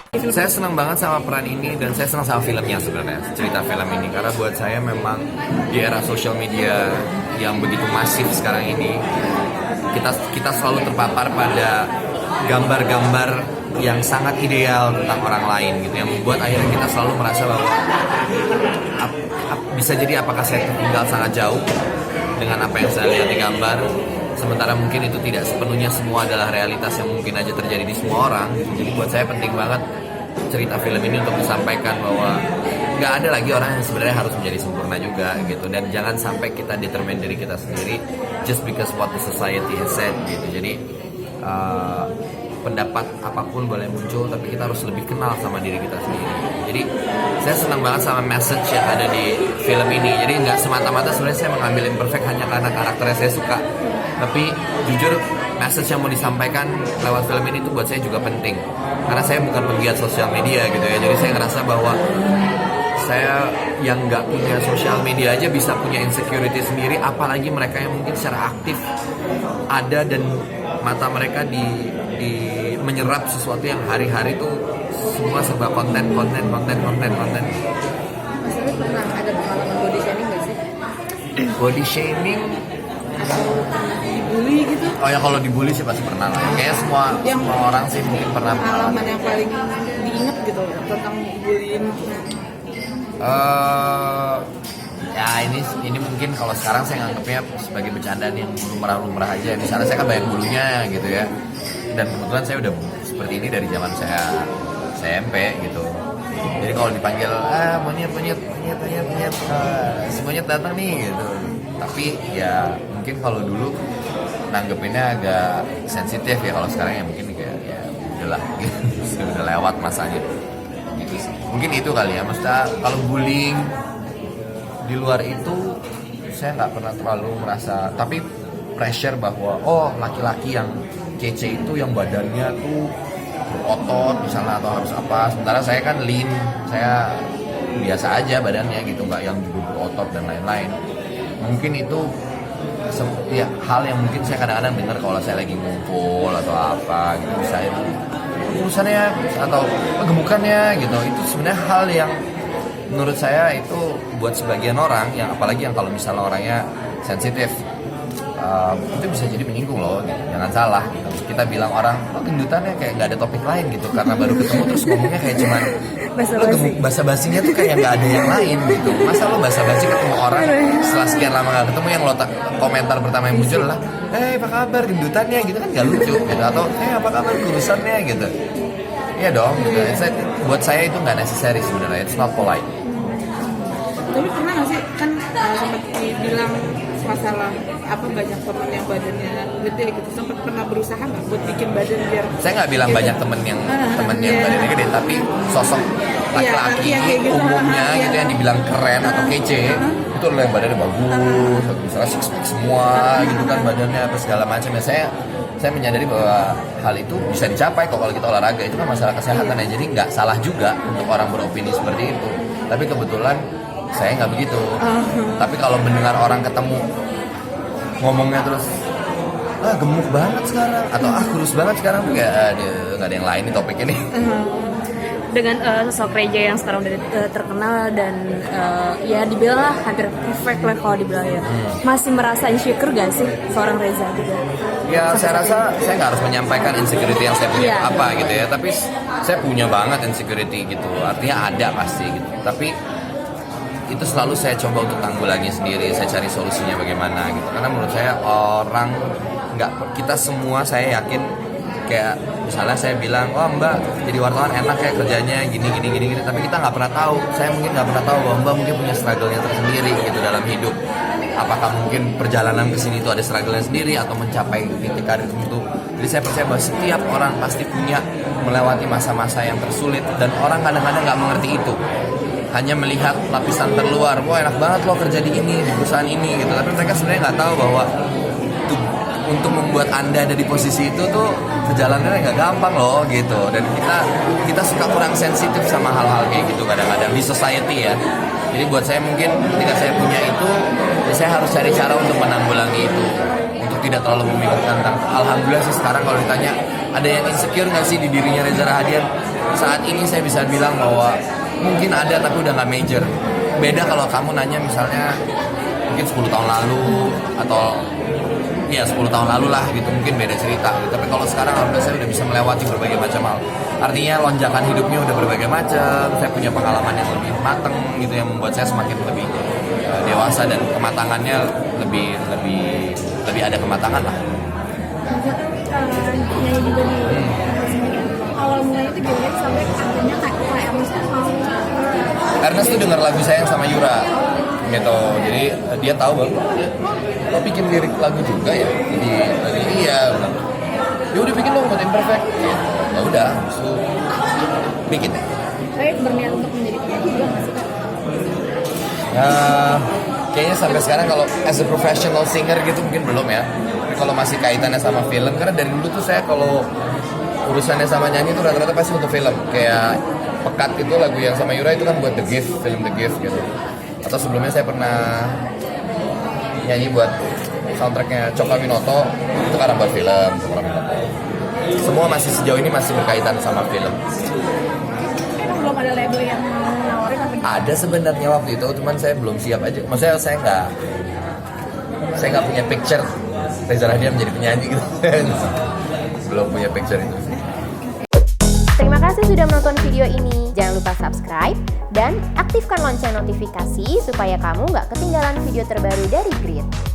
Saya senang banget sama peran ini dan saya senang sama filmnya sebenarnya, cerita film ini, karena buat saya memang di era sosial media yang begitu masif sekarang ini, kita selalu terpapar pada gambar-gambar yang sangat ideal tentang orang lain gitu, yang membuat akhirnya kita selalu merasa bahwa bisa jadi apakah saya tertinggal sangat jauh dengan apa yang saya lihat di gambar, sementara mungkin itu tidak sepenuhnya semua adalah realitas yang mungkin aja terjadi di semua orang. Jadi buat saya penting banget cerita film ini untuk disampaikan bahwa nggak ada lagi orang yang sebenarnya harus menjadi sempurna juga gitu, dan jangan sampai kita determine diri kita sendiri just because what the society has said gitu. Jadi pendapat apapun boleh muncul, tapi kita harus lebih kenal sama diri kita sendiri. Jadi saya senang banget sama message yang ada di film ini. Jadi nggak semata-mata sebenarnya saya mengambil Imperfect hanya karena karakternya saya suka, tapi jujur message yang mau disampaikan lewat film ini tuh buat saya juga penting, karena saya bukan penggiat sosial media gitu ya. Jadi saya ngerasa bahwa saya yang nggak punya sosial media aja bisa punya insecurity sendiri, apalagi mereka yang mungkin secara aktif ada dan mata mereka di menyerap sesuatu yang hari-hari tuh semua serba konten. Mas Ari pernah ada pengalaman body shaming nggak sih? Body shaming? Atau dibully gitu? Oh ya, kalau dibully sih pasti pernah lah. Kayaknya semua orang sih mungkin pernah. Pengalaman yang paling diingat gitu tentang bullying? Ya ini mungkin kalau sekarang saya nganggapnya sebagai bercandaan yang lumrah-lumrah aja. Misalnya saya kan banyak bulunya gitu ya, dan kebetulan saya udah seperti ini dari zaman saya SMP gitu. Jadi kalau dipanggil monyet si monyet datang nih gitu. Tapi ya mungkin kalau dulu nanggepinnya agak sensitif ya, kalau sekarang ya mungkin kayak ya udahlah gitu. Udah lewat masanya gitu sih. Mungkin itu kali ya, maksudnya kalau bullying di luar itu saya nggak pernah terlalu merasa, tapi pressure bahwa laki-laki yang kece itu yang badannya tuh berotot misalnya atau harus apa, sementara saya kan lean, saya biasa aja badannya gitu, nggak yang juga berotot dan lain-lain. Mungkin itu ya hal yang mungkin saya kadang-kadang dengar kalau saya lagi ngumpul atau apa gitu, saya urusannya atau gemukannya gitu, itu sebenarnya hal yang menurut saya itu buat sebagian orang yang apalagi yang kalau misalnya orangnya sensitif, itu bisa jadi menyinggung loh gitu. Jangan salah gitu. Kita bilang orang gendutannya kayak nggak ada topik lain gitu, karena baru ketemu terus ngomongnya kayak cuman basa-basinya tuh kayak nggak ada yang lain gitu. Masa lo basa-basi ketemu orang setelah sekian lama nggak ketemu, yang lo komentar pertama yang muncul lah apa kabar gendutannya gitu, kan nggak lucu gitu, atau apa kabar kurusannya gitu. Iya dong gitu. Buat saya itu nggak necessary sebenarnya, it's not polite. Tapi pernah nggak sih kan sempat dibilang masalah banyak teman yang badannya gede gitu, sempat pernah berusaha nggak buat bikin badan biar saya nggak bilang banyak temen yang badannya gede, tapi sosok laki-laki gitu, umumnya gitu yang dibilang keren atau kece itu adalah yang badannya bagus, misalnya six pack semua gitu kan badannya apa segala macam ya. Saya menyadari bahwa hal itu bisa dicapai kok kalau kita olahraga, itu kan masalah kesehatan ya, jadi nggak salah juga untuk orang beropini seperti itu. Tapi kebetulan saya nggak begitu. Tapi kalau mendengar orang ketemu ngomongnya terus gemuk banget sekarang atau kurus banget sekarang, kayak nggak ada yang lain nih topik ini. Dengan sosok Reza yang sekarang udah terkenal dan ya dibilang lah hampir perfect lah kalau dibilang ya, masih merasa insecure gak sih seorang Reza juga? Ya saya rasa saya nggak harus menyampaikan insecurity yang saya punya gitu ya, tapi saya punya banget insecurity gitu, artinya ada pasti gitu, tapi itu selalu saya coba untuk tanggulangi sendiri, saya cari solusinya bagaimana gitu, karena menurut saya orang kita semua saya yakin kayak misalnya saya bilang Mbak jadi wartawan enak ya kerjanya gini, tapi kita nggak pernah tahu, saya mungkin nggak pernah tahu bahwa Mbak mungkin punya struggle-nya tersendiri gitu dalam hidup. Apakah mungkin perjalanan ke sini itu ada struggle-nya sendiri atau mencapai titik karir tertentu. Jadi saya percaya bahwa setiap orang pasti punya melewati masa-masa yang tersulit, dan orang kadang-kadang nggak mengerti itu, hanya melihat lapisan terluar, enak banget lo kerja di ini, di perusahaan ini gitu, tapi mereka sebenarnya nggak tahu bahwa untuk membuat Anda ada di posisi itu tuh perjalanannya nggak gampang loh gitu. Dan kita suka kurang sensitif sama hal-hal kayak gitu kadang-kadang di society ya. Jadi buat saya mungkin ketika saya punya itu, saya harus cari cara untuk menanggulangi itu, untuk tidak terlalu memikirkan tentang. Alhamdulillah sih sekarang kalau ditanya ada yang insecure nggak sih di dirinya Reza Rahadian, saat ini saya bisa bilang bahwa mungkin ada tapi udah nggak major. Beda kalau kamu nanya misalnya mungkin 10 tahun lalu atau ya 10 tahun lalu lah gitu, mungkin beda cerita gitu. Tapi kalau sekarang alhamdulillah saya udah bisa melewati berbagai macam hal. Artinya lonjakan hidupnya udah berbagai macam, saya punya pengalaman yang lebih matang gitu yang membuat saya semakin lebih dewasa dan kematangannya lebih ada kematangan lah. Nyanyi juga di awal mulanya itu gimana sampai akhirnya kayak misalnya mau Ernest tuh denger lagu sayang sama Yura gitu, jadi dia tahu bahwa lo bikin lirik lagu juga ya, jadi iya dia udah bikin dong buat Imperfect, ya udah so bikin deh. saya berniat untuk menjadi penyanyi juga nggak sih Kak? Kayaknya sampai sekarang kalau as a professional singer gitu mungkin belum ya. Tapi kalau masih kaitannya sama film, karena dari dulu tuh saya kalau urusannya sama nyanyi tuh rata-rata pasti untuk film. Kayak Pekat itu lagu yang sama Yura itu kan buat The Gift, film The Gift gitu. Atau sebelumnya saya pernah nyanyi buat soundtracknya Coka Winoto, itu karena buat film Coka Winoto. Semua masih sejauh ini masih berkaitan sama film. Emang belum ada label yang nawarin apa? Ada sebenarnya waktu itu, cuman saya belum siap aja. Maksudnya saya nggak punya picture Reza Rahadian menjadi penyanyi gitu. Belum punya picture itu. Terima kasih sudah menonton video ini. Jangan lupa subscribe dan aktifkan lonceng notifikasi supaya kamu nggak ketinggalan video terbaru dari Grit.